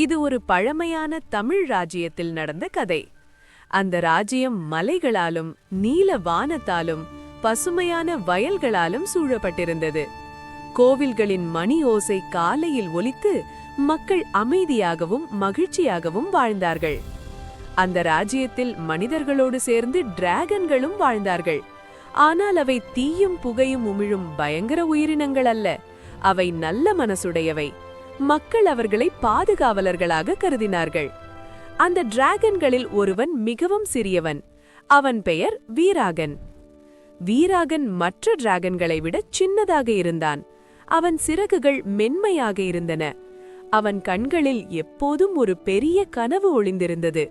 இது ஒரு பழமையான தமிழ் ராஜ்யத்தில் நடந்த கதை. அந்த ராஜ்யம் மலைகளாலும் நீல வானத்தாலும் பசுமையான வயல்களாலும் சூழப்பட்டிருந்தது. கோவில்களின் மணி ஓசை காலையில் ஒலித்து மக்கள் அமைதியாகவும் மகிழ்ச்சியாகவும் வாழ்ந்தார்கள். அந்த ராஜ்யத்தில் மனிதர்களோடு சேர்ந்து டிராகன்களும் வாழ்ந்தார்கள். ஆனால் அவை தீயும் புகையும் உமிழும் பயங்கர உயிரினங்கள் அல்ல. அவை நல்ல மனசுடையவை. மக்கள் அவர்களை பாதுகாவலர்களாக கருதினார்கள். அந்த டிராகன்களில் ஒருவன் மிகவும் சிறியவன். அவன் பெயர் வீராகன். வீராகன் மற்ற டிராகன்களை விட சின்னதாக இருந்தான். அவன் சிறகுகள் மென்மையாக இருந்தன. அவன் கண்களில் எப்போதும் ஒரு பெரிய கனவு ஒளிந்திருந்தது.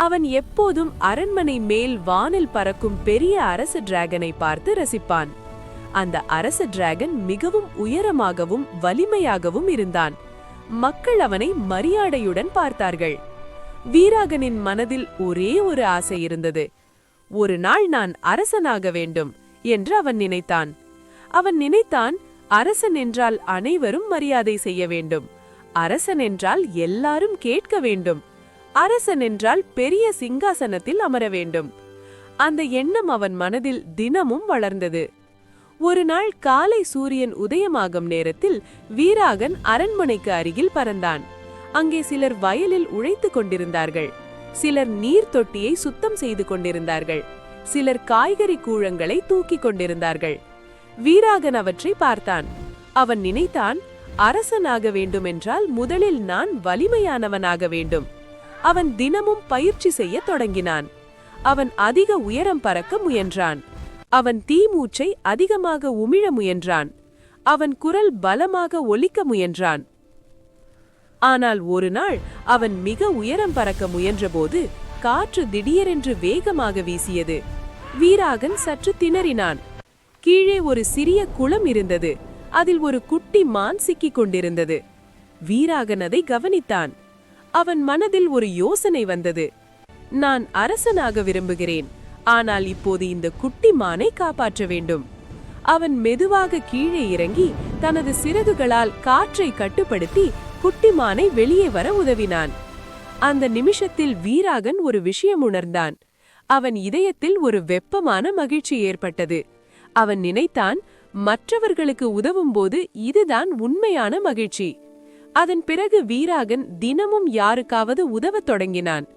அவன் எப்போதும் அரண்மனை மேல் வானில் பறக்கும் பெரிய அரச டிராகனை பார்த்து ரசிப்பான். அந்த அரச டிராகன் மிகவும் உயரமாகவும் வலிமையாகவும் இருந்தான். மக்கள் அவனை மரியாதையுடன் பார்த்தார்கள். வீராகனின் மனதில் ஒரே ஒரு ஆசை இருந்தது. ஒரு நாள் நான் அரசனாக வேண்டும் என்று அவன் நினைத்தான். அவன் நினைத்தான், அரசன் என்றால் அனைவரும் மரியாதை செய்ய வேண்டும். அரசன் என்றால் எல்லாரும் கேட்க வேண்டும். அரசன் என்றால் பெரிய சிங்காசனத்தில் அமர வேண்டும். அந்த எண்ணம் அவன் மனதில் தினமும் வளர்ந்தது. ஒரு நாள் காலை சூரியன் உதயமாகும் நேரத்தில் வீராகன் அரண்மனைக்கு அருகில் பறந்தான். அங்கே சிலர் வயலில் உழைத்துக் கொண்டிருந்தார்கள். சிலர் நீர் தொட்டியை சுத்தம் செய்து கொண்டிருந்தார்கள். சிலர் காய்கறி கூழங்களை தூக்கி கொண்டிருந்தார்கள். வீராகன் அவற்றை பார்த்தான். அவன் நினைத்தான், அரசனாக வேண்டுமென்றால் முதலில் நான் வலிமையானவனாக வேண்டும். அவன் தினமும் பயிற்சி செய்ய தொடங்கினான். அவன் அதிக உயரம் பறக்க முயன்றான். அவன் தீமூச்சை அதிகமாக உமிழ முயன்றான். அவன் குரல் பலமாக ஒலிக்க முயன்றான். ஆனால் ஒரு நாள் அவன் மிக உயரம் பறக்க முயன்றபோது காற்று திடீரென்று வேகமாக வீசியது. வீராகன் சற்று திணறினான். கீழே ஒரு சிறிய குளம் இருந்தது. அதில் ஒரு குட்டி மான் சிக்கிக் கொண்டிருந்தது. வீராகன் அதை கவனித்தான். அவன் மனதில் ஒரு யோசனை வந்தது. நான் அரசனாக விரும்புகிறேன். ஆனால் இப்போது இந்த குட்டி மானை காப்பாற்ற வேண்டும். அவன் மெதுவாக கீழே இறங்கி தனது சிறகுகளால் காற்றை கட்டுப்படுத்தி குட்டி மானை வெளியே வர உதவினான். அந்த நிமிஷத்தில் வீராகன் ஒரு விஷயம் உணர்ந்தான். அவன் இதயத்தில் ஒரு வெப்பமான மகிழ்ச்சி ஏற்பட்டது. அவன் நினைத்தான், மற்றவர்களுக்கு உதவும் போது இதுதான் உண்மையான மகிழ்ச்சி. அதன் பிறகு வீராகன் தினமும் யாருக்காவது உதவத் தொடங்கினான்.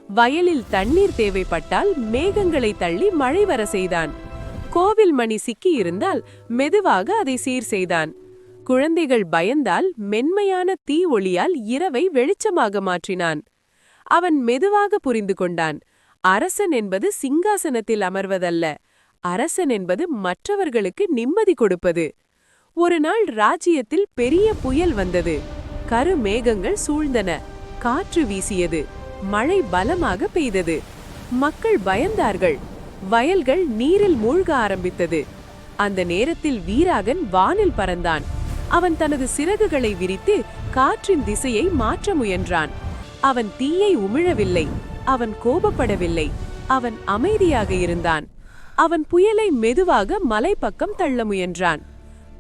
வயலில் தண்ணீர் தேவைப்பட்டால் மேகங்களை தள்ளி மழை வர செய்தான். கோவில் மணி சிக்கி இருந்தால் மெதுவாக அதை சீர் செய்தான். குழந்தைகள் பயந்தால் மென்மையான தீ ஒளியால் இரவை வெளிச்சமாக மாற்றினான். அவன் மெதுவாக புரிந்து கொண்டான், அரசன் என்பது சிங்காசனத்தில் அமர்வதல்ல. அரசன் என்பது மற்றவர்களுக்கு நிம்மதி கொடுப்பது. ஒரு நாள் ராஜ்யத்தில் பெரிய புயல் வந்தது. கரு மேகங்கள் சூழ்ந்தன. காற்று வீசியது. மழை பலமாக பெய்தது. மக்கள் பயந்தார்கள். வயல்கள் நீரில் மூழ்க ஆரம்பித்தது. அந்த நேரத்தில் வீராகன் வானில் பறந்தான். அவன் தனது சிறகுகளை விரித்து காற்றின் திசையை மாற்ற முயன்றான். அவன் தீயை உமிழவில்லை. அவன் கோபப்படவில்லை. அவன் அமைதியாக இருந்தான். அவன் புயலை மெதுவாக மலை பக்கம் தள்ள முயன்றான்.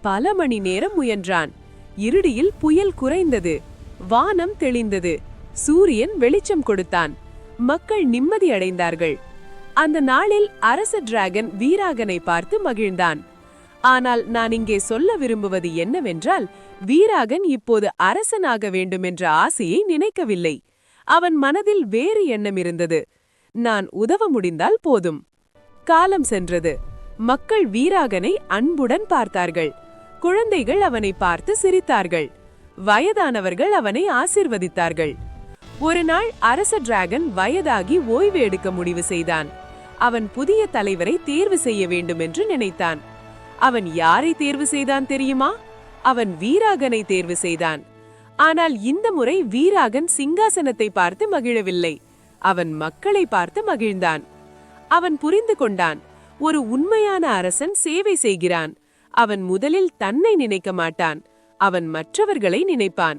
பல மணி நேரம் முயன்றான். இறுதியில் புயல் குறைந்தது. வானம் தெளிந்தது. சூரியன் வெளிச்சம் கொடுத்தான். மக்கள் நிம்மதி அடைந்தார்கள். அந்த நாளில் அரச டிராகன் வீராகனை பார்த்து மகிழ்ந்தான். ஆனால் நான் இங்கே சொல்ல விரும்புவது என்னவென்றால், வீராகன் இப்போது அரசனாக வேண்டுமென்ற ஆசையை நினைக்கவில்லை. அவன் மனதில் வேறு எண்ணம் இருந்தது. நான் உதவ முடிந்தால் போதும். காலம் சென்றது. மக்கள் வீராகனை அன்புடன் பார்த்தார்கள். குழந்தைகள் அவனை பார்த்து சிரித்தார்கள். வயதானவர்கள் அவனை ஆசிர்வதித்தார்கள். ஒரு நாள் அரச டிராகன் வயதாகி ஓய்வு எடுக்க முடிவு செய்தான். அவன் புதிய தலைவரை தேர்வு செய்ய வேண்டும் என்று நினைத்தான். அவன் யாரை தேர்வு செய்தான் தெரியுமா? அவன் வீராகனை தேர்வு செய்தான். ஆனால் இந்த முறை வீராகன் சிங்காசனத்தை பார்த்து மகிழவில்லை. அவன் மக்களை பார்த்து மகிழ்ந்தான். அவன் புரிந்து கொண்டான், ஒரு உண்மையான அரசன் சேவை செய்கிறான். அவன் முதலில் தன்னை நினைக்க மாட்டான். அவன் மற்றவர்களை நினைப்பான்.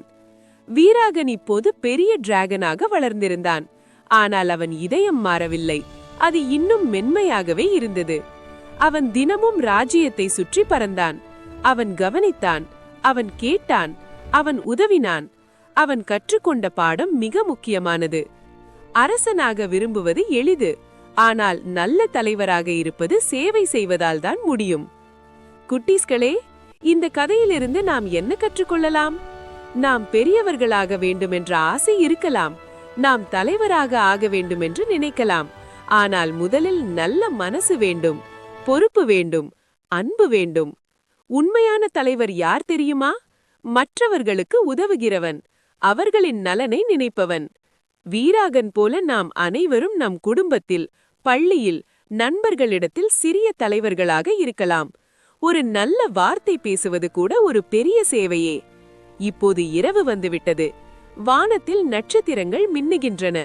வீராகன் இப்போது பெரிய டிராகனாக வளர்ந்திருந்தான். ஆனால் அவன் இதயம் மாறவில்லை. அது இன்னும் மென்மையாகவே இருந்தது. அவன் தினமும் ராஜ்யத்தை சுற்றி பறந்தான். அவன் கவனித்தான். அவன் கேட்டான். அவன் உதவினான். அவன் கற்றுக்கொண்ட பாடம் மிக முக்கியமானது. அரசனாக விரும்புவது எளிது, ஆனால் நல்ல தலைவராக இருப்பது சேவை செய்வதால் தான் முடியும். குட்டீஸ்களே, இந்த கதையிலிருந்து நாம் என்ன கற்றுக்கொள்ளலாம்? நாம் பெரியவர்களாக வேண்டுமென்ற ஆசை இருக்கலாம், நாம் தலைவராக ஆக வேண்டுமென்று நினைக்கலாம். ஆனால் முதலில் நல்ல மனசு வேண்டும், பொறுப்பு வேண்டும், அன்பு வேண்டும். உண்மையான தலைவர் யார் தெரியுமா? மற்றவர்களுக்கு உதவுகிறவன், அவர்களின் நலனை நினைப்பவன். வீராகன் போல நாம் அனைவரும் நம் குடும்பத்தில், பள்ளியில், நண்பர்களிடத்தில் சிறிய தலைவர்களாக இருக்கலாம். ஒரு நல்ல வார்த்தை பேசுவது கூட ஒரு பெரிய சேவையே. இப்போது இரவு வந்துவிட்டது. வானத்தில் நட்சத்திரங்கள் மின்னுகின்றன.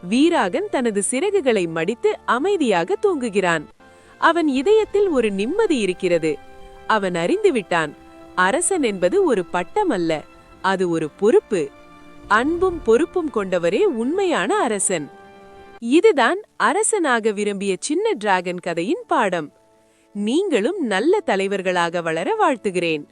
வீராகன் தனது சிறகுகளை மடித்து அமைதியாக தூங்குகிறான். அவன் இதயத்தில் ஒரு நிம்மதி இருக்கிறது. அவன் அறிந்துவிட்டான், அரசன் என்பது ஒரு பட்டம் அல்ல, அது ஒரு பொறுப்பு. அன்பும் பொறுப்பும் கொண்டவரே உண்மையான அரசன். இதுதான் அரசனாக விரும்பிய சின்ன டிராகன் கதையின் பாடம். நீங்களும் நல்ல தலைவர்களாக வளர வாழ்த்துகிறேன்.